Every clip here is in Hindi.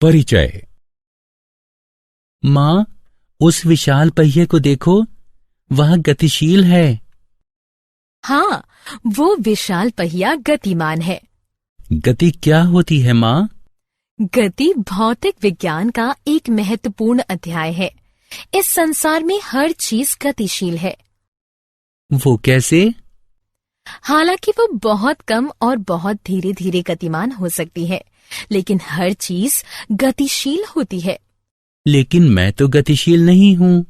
परिचय। माँ, उस विशाल पहिए को देखो, वह गतिशील है। हाँ, वो विशाल पहिया गतिमान है। गति क्या होती है माँ? गति भौतिक विज्ञान का एक महत्वपूर्ण अध्याय है। इस संसार में हर चीज गतिशील है। वो कैसे? हालांकि वो बहुत कम और बहुत धीरे धीरे गतिमान हो सकती है, लेकिन हर चीज गतिशील होती है। लेकिन मैं तो गतिशील नहीं हूँ।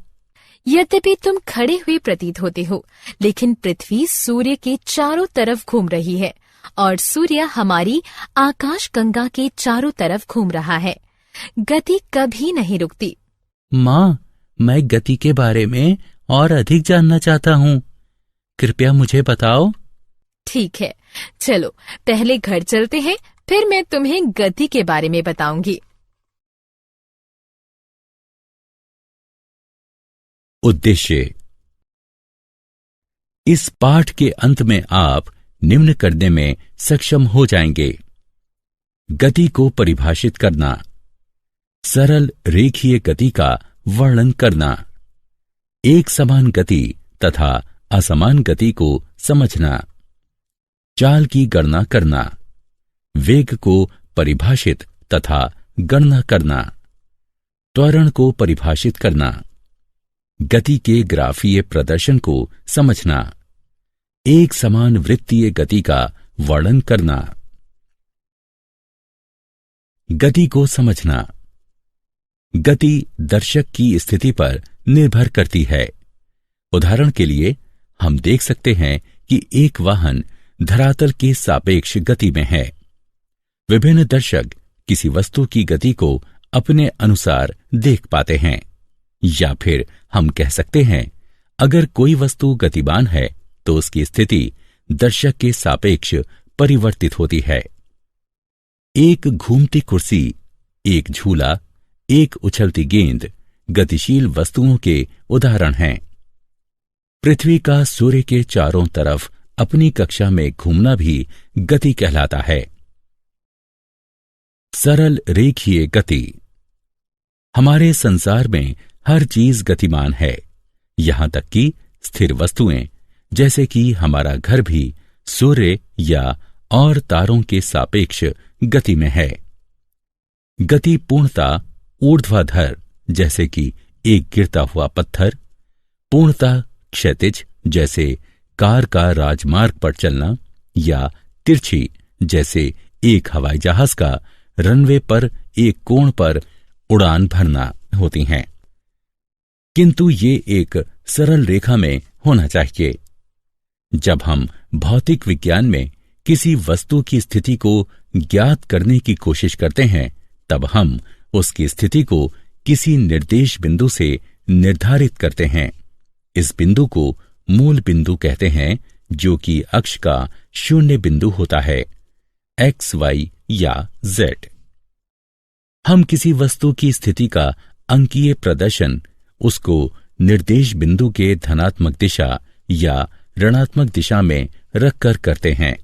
यद्यपि तुम खड़े हुए प्रतीत होते हो, लेकिन पृथ्वी सूर्य के चारों तरफ घूम रही है और सूर्य हमारी आकाश गंगा के चारों तरफ घूम रहा है। गति कभी नहीं रुकती। माँ, मैं गति के बारे में और अधिक जानना चाहता हूँ। कृपया मुझे बताओ। ठीक है, चलो पहले घर चलते हैं, फिर मैं तुम्हें गति के बारे में बताऊंगी। उद्देश्य। इस पाठ के अंत में आप निम्न करने में सक्षम हो जाएंगे: गति को परिभाषित करना, सरल रेखीय गति का वर्णन करना, एक समान गति तथा असमान गति को समझना, चाल की गणना करना, वेग को परिभाषित तथा गणना करना, त्वरण को परिभाषित करना, गति के ग्राफीय प्रदर्शन को समझना, एक समान वृत्तीय गति का वर्णन करना। गति को समझना। गति दर्शक की स्थिति पर निर्भर करती है। उदाहरण के लिए हम देख सकते हैं कि एक वाहन धरातल के सापेक्ष गति में है। विभिन्न दर्शक किसी वस्तु की गति को अपने अनुसार देख पाते हैं। या फिर हम कह सकते हैं, अगर कोई वस्तु गतिमान है तो उसकी स्थिति दर्शक के सापेक्ष परिवर्तित होती है। एक घूमती कुर्सी, एक झूला, एक उछलती गेंद गतिशील वस्तुओं के उदाहरण हैं। पृथ्वी का सूर्य के चारों तरफ अपनी कक्षा में घूमना भी गति कहलाता है। सरल रेखीय गति। हमारे संसार में हर चीज गतिमान है, यहां तक कि स्थिर वस्तुएं, जैसे कि हमारा घर भी सूर्य या और तारों के सापेक्ष गति में है। गति पूर्णता ऊर्ध्वाधर, जैसे कि एक गिरता हुआ पत्थर, पूर्णता क्षैतिज, जैसे कार का राजमार्ग पर चलना, या तिरछी, जैसे एक हवाई जहाज का रनवे पर एक कोण पर उड़ान भरना होती हैं। किंतु ये एक सरल रेखा में होना चाहिए। जब हम भौतिक विज्ञान में किसी वस्तु की स्थिति को ज्ञात करने की कोशिश करते हैं, तब हम उसकी स्थिति को किसी निर्देश बिंदु से निर्धारित करते हैं। इस बिंदु को मूल बिंदु कहते हैं, जो कि अक्ष का शून्य बिंदु होता है, एक्स, वाई या जेड। हम किसी वस्तु की स्थिति का अंकीय प्रदर्शन उसको निर्देश बिंदु के धनात्मक दिशा या ऋणात्मक दिशा में रखकर करते हैं।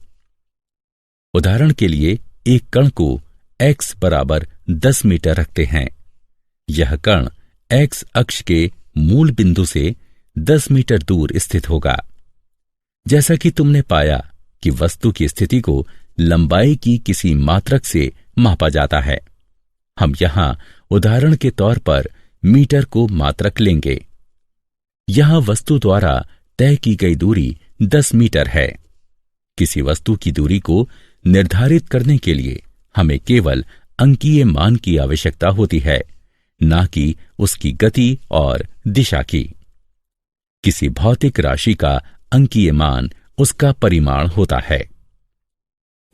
उदाहरण के लिए एक कण को x बराबर 10 मीटर रखते हैं। यह कण x अक्ष के मूल बिंदु से 10 मीटर दूर स्थित होगा। जैसा कि तुमने पाया कि वस्तु की स्थिति को लंबाई की किसी मात्रक से मापा जाता है, हम यहां उदाहरण के तौर पर मीटर को मात्रक लेंगे। यहां वस्तु द्वारा तय की गई दूरी 10 मीटर है। किसी वस्तु की दूरी को निर्धारित करने के लिए हमें केवल अंकीय मान की आवश्यकता होती है, ना कि उसकी गति और दिशा की। किसी भौतिक राशि का अंकीय मान उसका परिमाण होता है।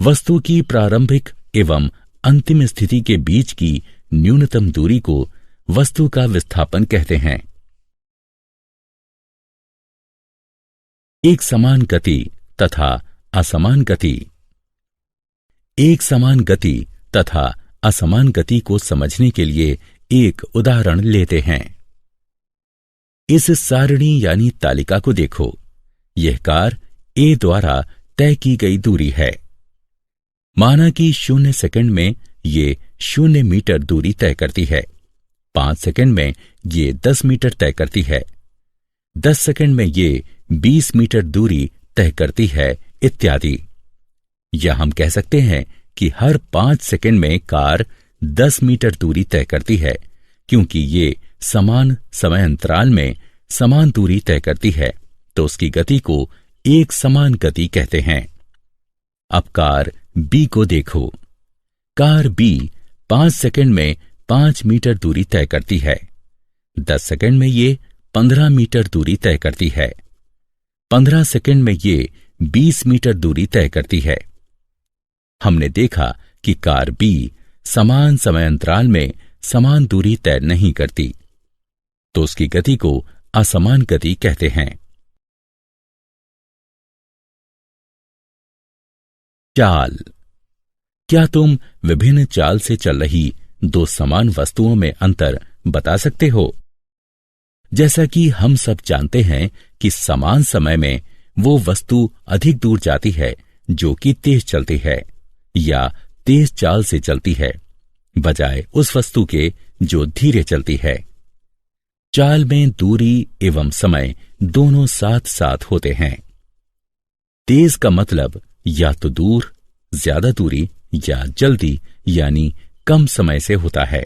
वस्तु की प्रारंभिक एवं अंतिम स्थिति के बीच की न्यूनतम दूरी को वस्तु का विस्थापन कहते हैं। एक समान गति तथा असमान गति। एक समान गति तथा असमान गति को समझने के लिए एक उदाहरण लेते हैं। इस सारणी यानी तालिका को देखो। यह कार ए द्वारा तय की गई दूरी है। माना कि 0 सेकंड में ये 0 मीटर दूरी तय करती है। 5 सेकंड में ये 10 मीटर तय करती है। 10 सेकंड में ये 20 मीटर दूरी तय करती है, इत्यादि। या हम कह सकते हैं कि हर 5 सेकंड में कार 10 मीटर दूरी तय करती है, क्योंकि ये समान समय अंतराल में समान दूरी तय करती है, तो उसकी गति को एक समान गति कहते हैं। अब कार बी को देखो। कार बी 5 सेकंड में 5 मीटर दूरी तय करती है। 10 सेकंड में ये 15 मीटर दूरी तय करती है। 15 सेकंड में ये 20 मीटर दूरी तय करती है। हमने देखा कि कार बी समान समय अंतराल में समान दूरी तय नहीं करती, तो उसकी गति को असमान गति कहते हैं। चाल। क्या तुम विभिन्न चाल से चल रही दो समान वस्तुओं में अंतर बता सकते हो? जैसा कि हम सब जानते हैं कि समान समय में वो वस्तु अधिक दूर जाती है जो कि तेज चलती है या तेज चाल से चलती है, बजाय उस वस्तु के जो धीरे चलती है। चाल में दूरी एवं समय दोनों साथ साथ होते हैं। तेज का मतलब या तो दूर, ज्यादा दूरी, या जल्दी यानी कम समय से होता है।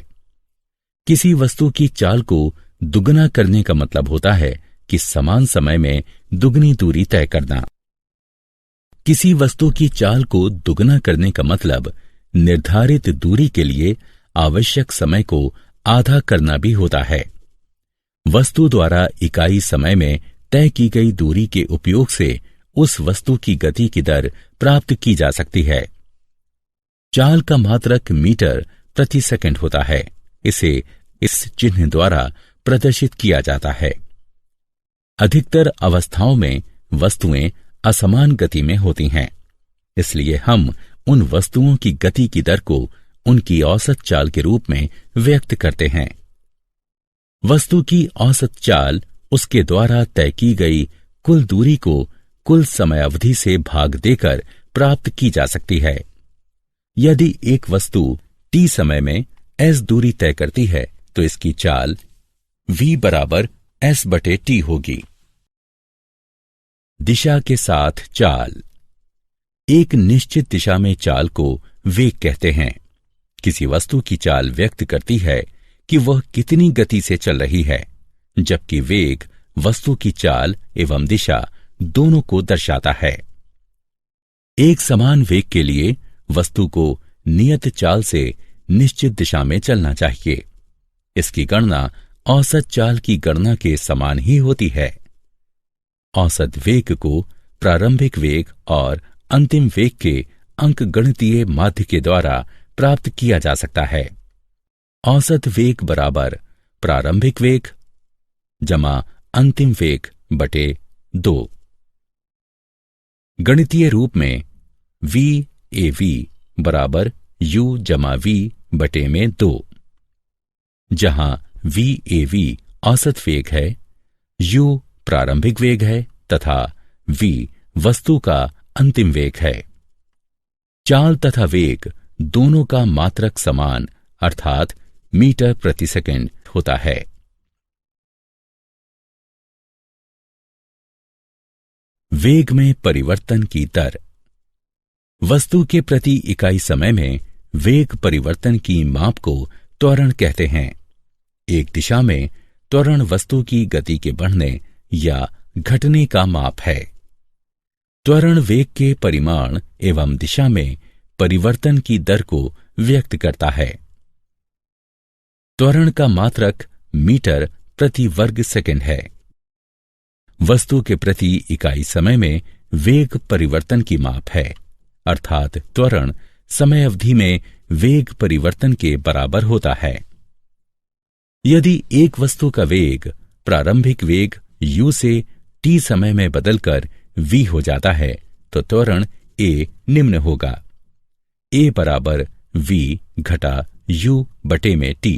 किसी वस्तु की चाल को दुगना करने का मतलब होता है कि समान समय में दुगनी दूरी तय करना। किसी वस्तु की चाल को दुगना करने का मतलब निर्धारित दूरी के लिए आवश्यक समय को आधा करना भी होता है। वस्तु द्वारा इकाई समय में तय की गई दूरी के उपयोग से उस वस्तु की गति की दर प्राप्त की जा सकती है। चाल का मात्रक मीटर प्रति सेकंड होता है। इसे इस चिन्ह द्वारा प्रदर्शित किया जाता है। अधिकतर अवस्थाओं में वस्तुएं असमान गति में होती हैं, इसलिए हम उन वस्तुओं की गति की दर को उनकी औसत चाल के रूप में व्यक्त करते हैं। वस्तु की औसत चाल उसके द्वारा तय की गई कुल दूरी को कुल समय अवधि से भाग देकर प्राप्त की जा सकती है। यदि एक वस्तु t समय में s दूरी तय करती है तो इसकी चाल v बराबर s/t होगी। दिशा के साथ चाल। एक निश्चित दिशा में चाल को वेग कहते हैं। किसी वस्तु की चाल व्यक्त करती है कि वह कितनी गति से चल रही है, जबकि वेग वस्तु की चाल एवं दिशा दोनों को दर्शाता है। एक समान वेग के लिए वस्तु को नियत चाल से निश्चित दिशा में चलना चाहिए। इसकी गणना औसत चाल की गणना के समान ही होती है। औसत वेग को प्रारंभिक वेग और अंतिम वेग के अंकगणितीय माध्य के द्वारा प्राप्त किया जा सकता है। औसत वेग बराबर प्रारंभिक वेग जमा अंतिम वेग बटे 2। गणितीय रूप में v/a/v बराबर u जमा v बटे में 2, जहां v/a/v औसत वेग है, u प्रारंभिक वेग है तथा v वस्तु का अंतिम वेग है। चाल तथा वेग दोनों का मात्रक समान अर्थात मीटर प्रति सेकंड होता है। वेग में परिवर्तन की दर। वस्तु के प्रति इकाई समय में वेग परिवर्तन की माप को त्वरण कहते हैं। एक दिशा में त्वरण वस्तु की गति के बढ़ने या घटने का माप है। त्वरण वेग के परिमाण एवं दिशा में परिवर्तन की दर को व्यक्त करता है। त्वरण का मात्रक मीटर प्रति वर्ग सेकंड है। वस्तु के प्रति इकाई समय में वेग परिवर्तन की माप है, अर्थात त्वरण समय अवधि में वेग परिवर्तन के बराबर होता है। यदि एक वस्तु का वेग प्रारंभिक वेग u से t समय में बदलकर v हो जाता है तो त्वरण a निम्न होगा, a बराबर v घटा u बटे में t।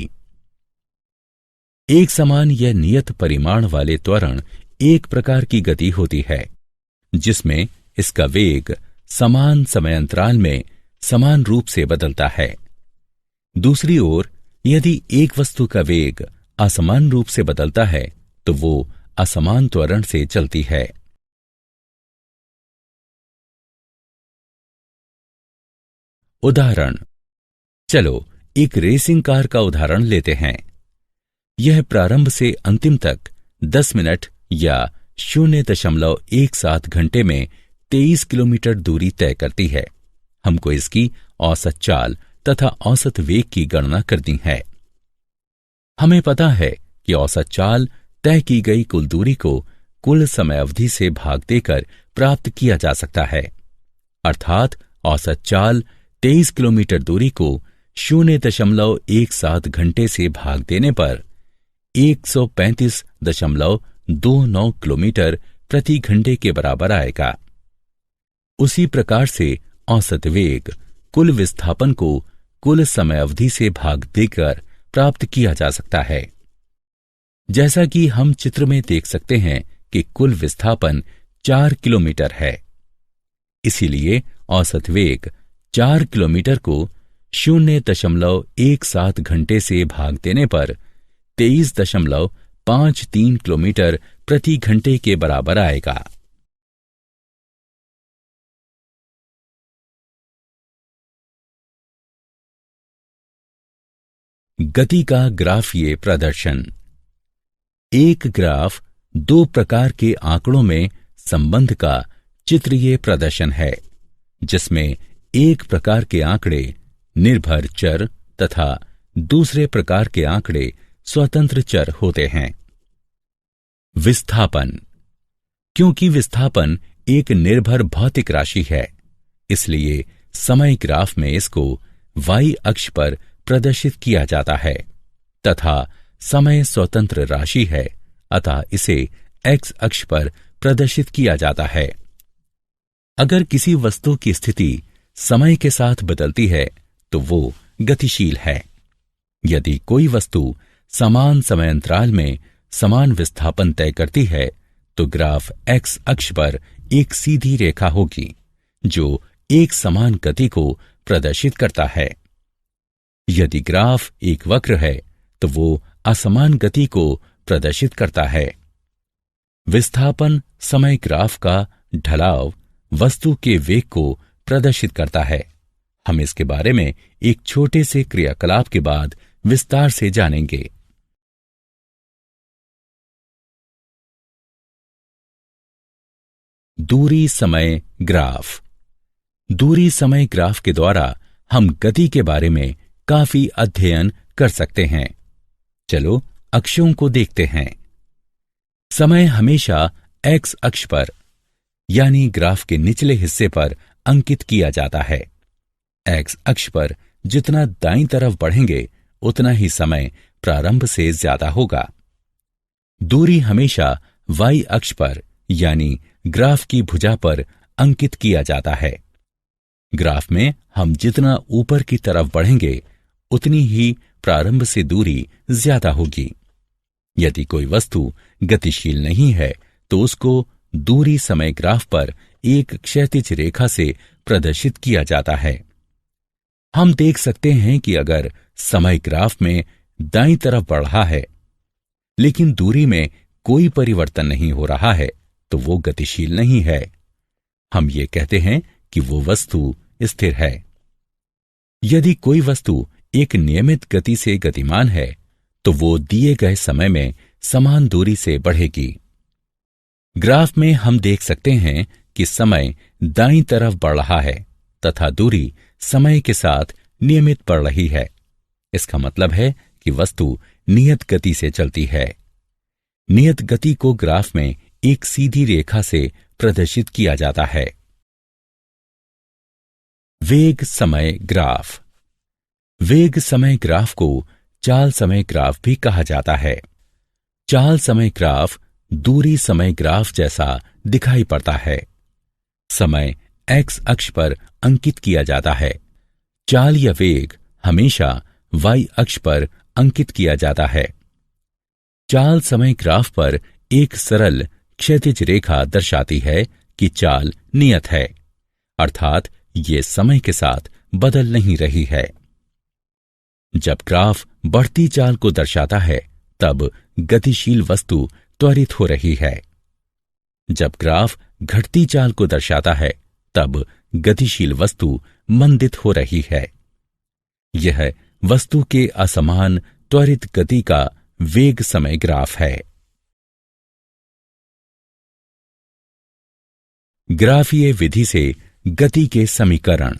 एक समान या नियत परिमाण वाले त्वरण एक प्रकार की गति होती है जिसमें इसका वेग समान समय अंतराल में समान रूप से बदलता है। दूसरी ओर यदि एक वस्तु का वेग असमान रूप से बदलता है तो वो असमान त्वरण से चलती है। उदाहरण, चलो एक रेसिंग कार का उदाहरण लेते हैं। यह प्रारंभ से अंतिम तक 10 मिनट या 0.17 घंटे में 23 किलोमीटर दूरी तय करती है। हमको इसकी औसत चाल तथा औसत वेग की गणना करनी है। हमें पता है कि औसत चाल तय की गई कुल दूरी को कुल समय अवधि से भाग देकर प्राप्त किया जा सकता है। अर्थात औसत चाल 23 किलोमीटर दूरी को 0.17 घंटे से भाग देने पर 135.29 किलोमीटर प्रति घंटे के बराबर आएगा। उसी प्रकार से औसत वेग कुल विस्थापन को कुल समय अवधि से भाग देकर प्राप्त किया जा सकता है। जैसा कि हम चित्र में देख सकते हैं कि कुल विस्थापन 4 किलोमीटर है, इसीलिए औसत वेग 4 किलोमीटर को 0.17 घंटे से भाग देने पर 23.53 किलोमीटर प्रति घंटे के बराबर आएगा। गति का ग्राफीय प्रदर्शन। एक ग्राफ दो प्रकार के आंकड़ों में संबंध का चित्रीय प्रदर्शन है, जिसमें एक प्रकार के आंकड़े निर्भर चर तथा दूसरे प्रकार के आंकड़े स्वतंत्र चर होते हैं। विस्थापन। क्योंकि विस्थापन एक निर्भर भौतिक राशि है, इसलिए समय ग्राफ में इसको y अक्ष पर प्रदर्शित किया जाता है तथा समय स्वतंत्र राशि है, अतः इसे x अक्ष पर प्रदर्शित किया जाता है। अगर किसी वस्तु की स्थिति समय के साथ बदलती है तो वो गतिशील है। यदि कोई वस्तु समान समय अंतराल में समान विस्थापन तय करती है तो ग्राफ x अक्ष पर एक सीधी रेखा होगी जो एक समान गति को प्रदर्शित करता है। यदि ग्राफ एक वक्र है तो वो असमान गति को प्रदर्शित करता है। विस्थापन समय ग्राफ का ढलाव वस्तु के वेग को प्रदर्शित करता है। हम इसके बारे में एक छोटे से क्रियाकलाप के बाद विस्तार से जानेंगे। दूरी समय ग्राफ। दूरी समय ग्राफ के द्वारा हम गति के बारे में काफी अध्ययन कर सकते हैं। चलो अक्षों को देखते हैं। समय हमेशा x अक्ष पर यानी ग्राफ के निचले हिस्से पर अंकित किया जाता है। x अक्ष पर जितना दाईं तरफ बढ़ेंगे उतना ही समय प्रारंभ से ज्यादा होगा। दूरी हमेशा y अक्ष पर यानी ग्राफ की भुजा पर अंकित किया जाता है। ग्राफ में हम जितना ऊपर की तरफ बढ़ेंगे उतनी ही प्रारंभ से दूरी ज्यादा होगी। यदि कोई वस्तु गतिशील नहीं है तो उसको दूरी समय ग्राफ पर एक क्षैतिज रेखा से प्रदर्शित किया जाता है। हम देख सकते हैं कि अगर समय ग्राफ में दाईं तरफ बढ़ रहा है लेकिन दूरी में कोई परिवर्तन नहीं हो रहा है तो वो गतिशील नहीं है। हम ये कहते हैं कि वो वस्तु स्थिर है। यदि कोई वस्तु एक नियमित गति से गतिमान है तो वो दिए गए समय में समान दूरी से बढ़ेगी। ग्राफ में हम देख सकते हैं कि समय दाईं तरफ बढ़ रहा है तथा दूरी समय के साथ नियमित बढ़ रही है। इसका मतलब है कि वस्तु नियत गति से चलती है। नियत गति को ग्राफ में एक सीधी रेखा से प्रदर्शित किया जाता है। वेग समय ग्राफ। वेग समय ग्राफ को चाल समय ग्राफ भी कहा जाता है। चाल समय ग्राफ दूरी समय ग्राफ जैसा दिखाई पड़ता है। समय x अक्ष पर अंकित किया जाता है। चाल या वेग हमेशा y अक्ष पर अंकित किया जाता है। चाल समय ग्राफ पर एक सरल क्षैतिज रेखा दर्शाती है कि चाल नियत है, अर्थात ये समय के साथ बदल नहीं रही है। जब ग्राफ बढ़ती चाल को दर्शाता है तब गतिशील वस्तु त्वरित हो रही है। जब ग्राफ घटती चाल को दर्शाता है तब गतिशील वस्तु मंदित हो रही है। यह वस्तु के असमान त्वरित गति का वेग समय ग्राफ है। ग्राफीय विधि से गति के समीकरण।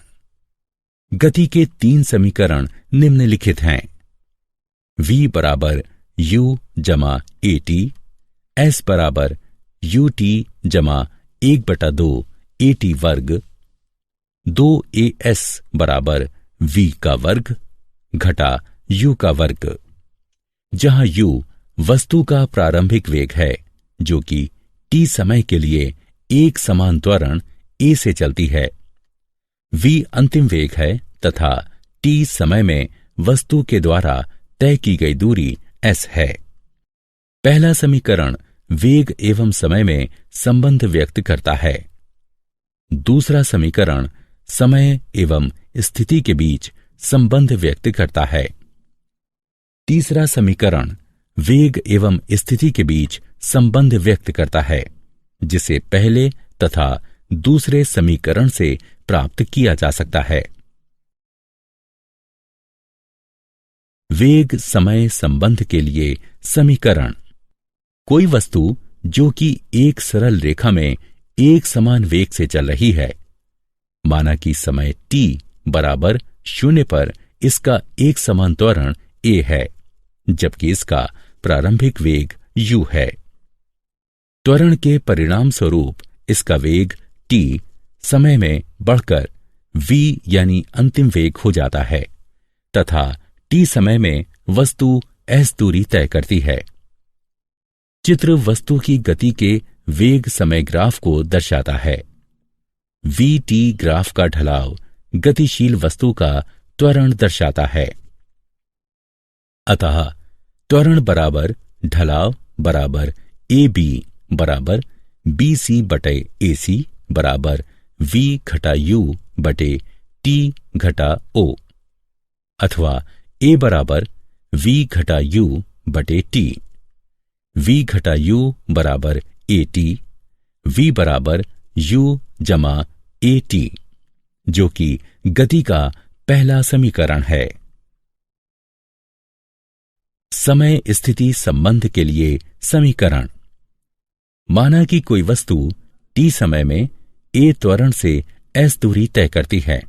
गति के 3 समीकरण निम्नलिखित हैं। v बराबर u जमा at, s बराबर ut जमा 1/2 at वर्ग, 2as बराबर v का वर्ग घटा u का वर्ग, जहां u वस्तु का प्रारंभिक वेग है जो कि t समय के लिए एक समान त्वरण a से चलती है, v अंतिम वेग है तथा t समय में वस्तु के द्वारा तय की गई दूरी s है। पहला समीकरण वेग एवं समय में संबंध व्यक्त करता है। दूसरा समीकरण समय एवं स्थिति के बीच संबंध व्यक्त करता है। तीसरा समीकरण वेग एवं स्थिति के बीच संबंध व्यक्त करता है, जिसे पहले तथा दूसरे समीकरण से प्राप्त किया जा सकता है। वेग समय संबंध के लिए समीकरण। कोई वस्तु जो कि एक सरल रेखा में एक समान वेग से चल रही है, माना कि समय t बराबर 0 पर इसका एक समान त्वरण a है, जबकि इसका प्रारंभिक वेग u है। त्वरण के परिणाम स्वरूप इसका वेग t समय में बढ़कर v यानी अंतिम वेग हो जाता है तथा t समय में वस्तु s दूरी तय करती है। चित्र वस्तु की गति के वेग समय ग्राफ को दर्शाता है। vt ग्राफ का ढलाव गतिशील वस्तु का त्वरण दर्शाता है। अतः त्वरण बराबर ढलाव बराबर ab बराबर bc बटे ac बराबर v घटा u बटे t घटा o, अथवा a बराबर v घटा u बटे t, v घटा u बराबर at, v बराबर u जमा at, जो कि गति का पहला समीकरण है। समय स्थिति संबंध के लिए समीकरण। माना कि कोई वस्तु t समय में a त्वरण से s दूरी तय करती है।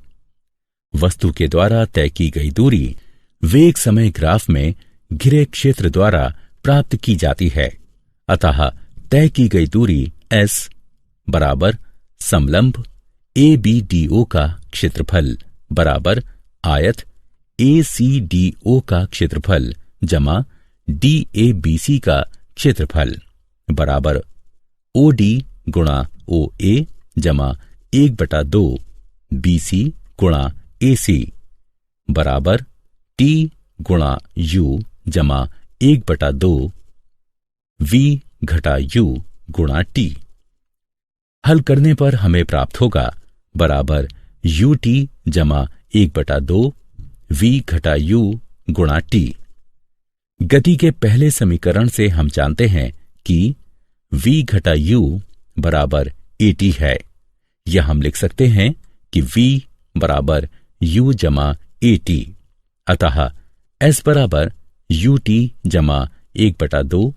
वस्तु के द्वारा तय की गई दूरी वेग समय ग्राफ में घिरे क्षेत्र द्वारा प्राप्त की जाती है। अतः तय की गई दूरी s बराबर समलंब ABDO का क्षेत्रफल बराबर आयत ACDO का क्षेत्रफल जमा DABC का क्षेत्रफल बराबर OD गुणा OA जमा 1/2 BC गुणा AC बराबर T गुणा U जमा 1/2 V घटा U गुणा T। हल करने पर हमें प्राप्त होगा बराबर UT जमा 1/2 V घटा U गुणा T। गति के पहले समीकरण से हम जानते हैं कि V घटा U बराबर AT है, या हम लिख सकते हैं कि V बराबर U जमा AT। अतः S बराबर UT जमा 1/2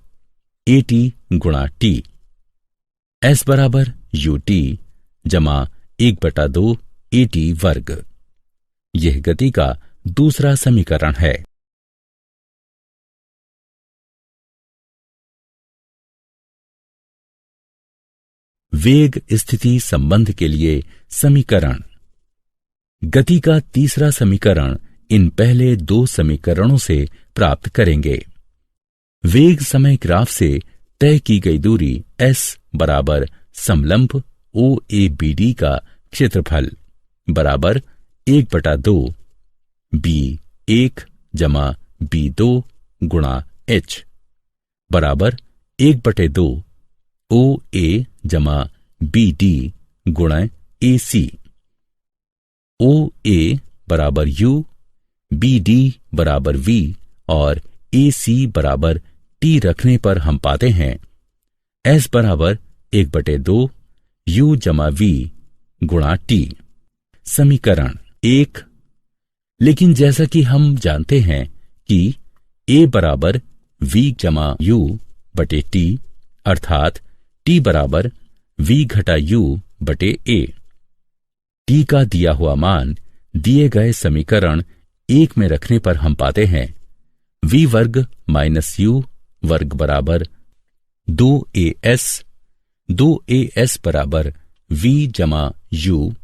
AT गुणा T। S बराबर UT जमा 1/2 AT वर्ग। यह गति का दूसरा समीकरण है। वेग स्थिति संबंध के लिए समीकरण। गति का तीसरा समीकरण इन पहले 2 समीकरणों से प्राप्त करेंगे। वेग समय ग्राफ से तय की गई दूरी s बराबर समलंब OABD का क्षेत्रफल बराबर 1/2 B1 जमा B2 गुणा h बराबर 1/2 OA जमा BD गुणा AC। OA बराबर U, बी डी बराबर वी और ए सी बराबर टी रखने पर हम पाते हैं एस बराबर 1/2 यू जमा वी गुणा टी। समीकरण 1। लेकिन जैसा कि हम जानते हैं कि ए बराबर वी जमा यू बटे टी अर्थात टी बराबर वी घटा यू बटे ए। टी का दिया हुआ मान दिए गए समीकरण 1 में रखने पर हम पाते हैं वी वर्ग माइनस यू वर्ग बराबर 2as बराबर वी जमा यू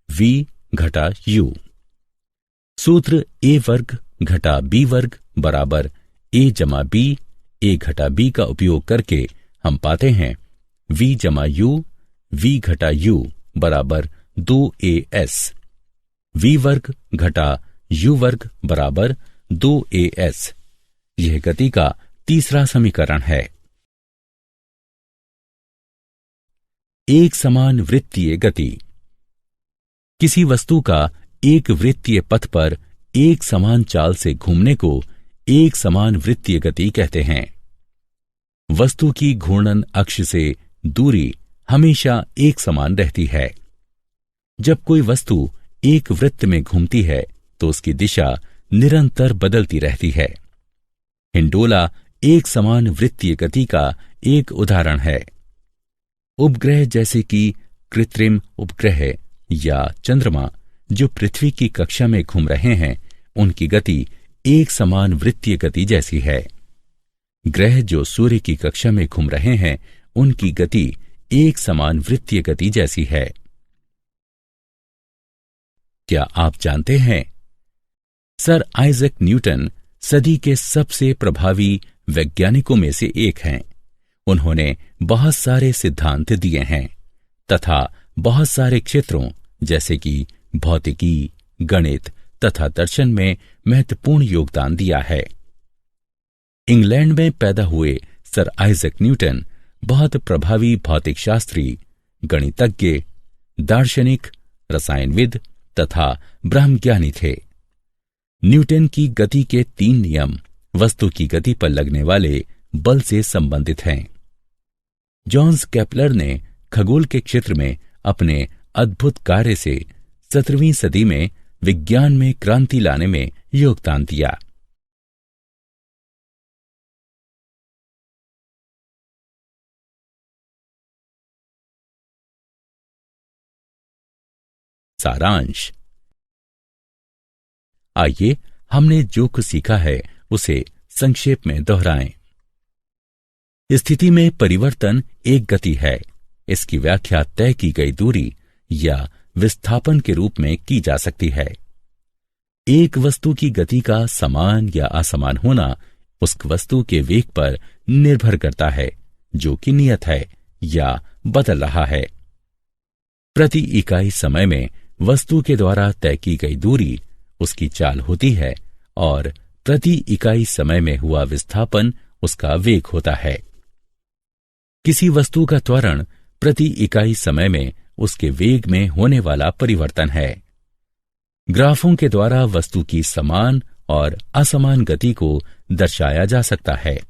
वी घटा यू। सूत्र ए वर्ग घटा बी वर्ग बराबर ए जमा बी ए घटा बी का उपयोग करके हम पाते हैं वी जमा यू वी घटा यू बराबर 2as। वी वर्ग घटा यू वर्ग बराबर 2as। यह गति का तीसरा समीकरण है। एक समान वृत्तीय गति। किसी वस्तु का एक वृत्तीय पथ पर एक समान चाल से घूमने को एक समान वृत्तीय गति कहते हैं। वस्तु की घूर्णन अक्ष से दूरी हमेशा एक समान रहती है। जब कोई वस्तु एक वृत्त में घूमती है तो उसकी दिशा निरंतर बदलती रहती है। हिंडोला एक समान वृत्तीय गति का एक उदाहरण है। उपग्रह जैसे कि कृत्रिम उपग्रह या चंद्रमा जो पृथ्वी की कक्षा में घूम रहे हैं उनकी गति एक समान वृत्तीय गति जैसी है। ग्रह जो सूर्य की कक्षा में घूम रहे हैं उनकी गति एक समान वृत्तीय गति जैसी है। क्या आप जानते हैं सर आइजैक न्यूटन सदी के सबसे प्रभावी वैज्ञानिकों में से एक हैं। उन्होंने बहुत सारे सिद्धांत दिए हैं तथा बहुत सारे क्षेत्रों जैसे कि भौतिकी, गणित तथा दर्शन में महत्वपूर्ण योगदान दिया है। इंग्लैंड में पैदा हुए सर आइजैक न्यूटन बहुत प्रभावी भौतिक शास्त्री, गणितज्ञ, दार्शनिक, रसायनविद तथा ब्रह्मज्ञानी थे। न्यूटन की गति के 3 नियम वस्तु की गति पर लगने वाले बल से संबंधित हैं। जॉन्स केपलर ने खगोल के क्षेत्र में अपने अद्भुत कार्य से 17वीं सदी में विज्ञान में क्रांति लाने में योगदान दिया। सारांश। आइए हमने जो कुछ सीखा है उसे संक्षेप में दोहराएं। स्थिति में परिवर्तन एक गति है। इसकी व्याख्या तय की गई दूरी या विस्थापन के रूप में की जा सकती है। एक वस्तु की गति का समान या असमान होना उस वस्तु के वेग पर निर्भर करता है जो कि नियत है या बदल रहा है। प्रति इकाई समय में वस्तु के द्वारा तय की गई दूरी उसकी चाल होती है और प्रति इकाई समय में हुआ विस्थापन उसका वेग होता है। किसी वस्तु का त्वरण प्रति इकाई समय में उसके वेग में होने वाला परिवर्तन है। ग्राफों के द्वारा वस्तु की समान और असमान गति को दर्शाया जा सकता है।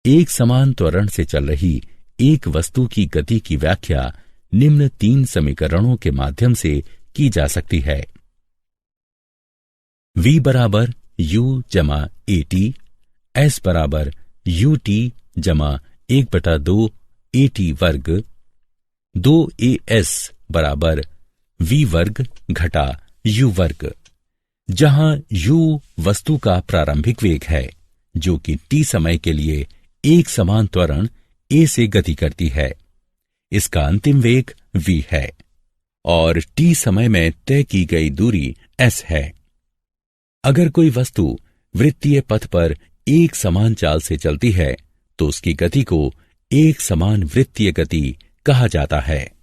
एक समान त्वरण से चल रही एक वस्तु की गति की व्याख्या निम्न 3 समीकरणों के माध्यम से की जा सकती है। v बराबर u जमा at, s बराबर ut जमा 1/2 at वर्ग, 2as बराबर v वर्ग घटा u वर्ग, जहां u वस्तु का प्रारंभिक वेग है जो कि t समय के लिए एक समान त्वरण a से गति करती है। इसका अंतिम वेग v है और t समय में तय की गई दूरी s है। अगर कोई वस्तु वृत्तीय पथ पर एक समान चाल से चलती है तो उसकी गति को एक समान वृत्तीय गति कहा जाता है।